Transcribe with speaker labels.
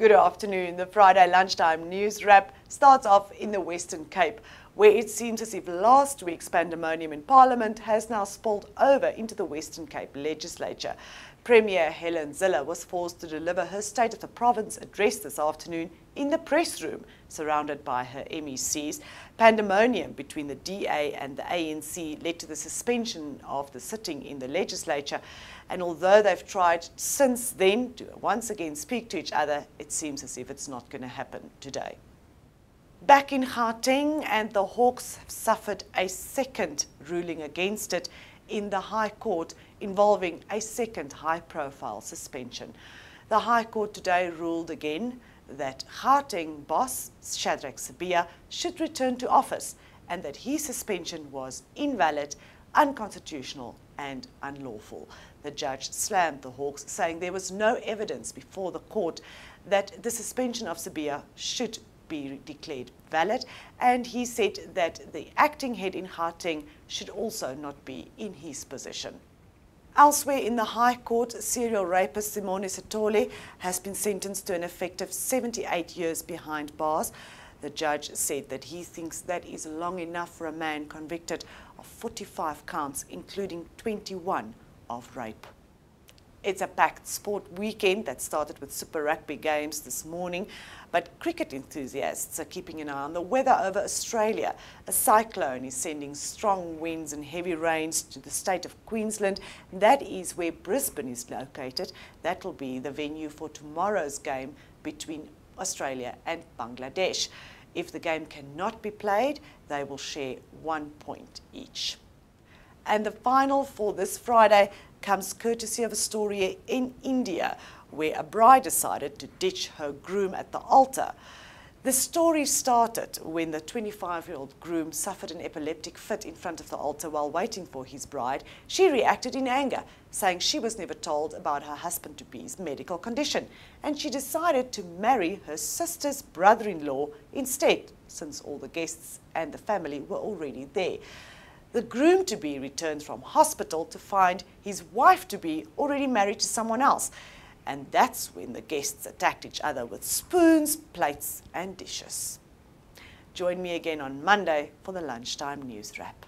Speaker 1: Good afternoon. The Friday lunchtime news wrap starts off in the Western Cape, where it seems as if last week's pandemonium in Parliament has now spilled over into the Western Cape Legislature. Premier Helen Zille was forced to deliver her State of the Province address this afternoon in the press room, surrounded by her MECs. Pandemonium between the DA and the ANC led to the suspension of the sitting in the legislature, and although they've tried since then to once again speak to each other, it seems as if it's not going to happen today. Back in Gauteng, and the Hawks have suffered a second ruling against it in the High Court involving a second high-profile suspension. The High Court today ruled again that Gauteng boss Shadrack Sibiya should return to office and that his suspension was invalid, unconstitutional and unlawful. The judge slammed the Hawks, saying there was no evidence before the court that the suspension of Sibiya should be declared valid, and he said that the acting head in Gauteng should also not be in his position. Elsewhere in the High Court, serial rapist Simone Setole has been sentenced to an effective 78 years behind bars. The judge said that he thinks that is long enough for a man convicted of 45 counts, including 21 of rape. It's a packed sport weekend that started with Super Rugby games this morning, but cricket enthusiasts are keeping an eye on the weather over Australia. A cyclone is sending strong winds and heavy rains to the state of Queensland. That is where Brisbane is located. That will be the venue for tomorrow's game between Australia and Bangladesh. If the game cannot be played, they will share 1 point each. And the final for this Friday comes courtesy of a story in India, where a bride decided to ditch her groom at the altar. The story started when the 25-year-old groom suffered an epileptic fit in front of the altar while waiting for his bride. She reacted in anger, saying she was never told about her husband-to-be's medical condition, and she decided to marry her sister's brother-in-law instead, since all the guests and the family were already there. The groom-to-be returned from hospital to find his wife-to-be already married to someone else. And that's when the guests attacked each other with spoons, plates and dishes. Join me again on Monday for the lunchtime news wrap.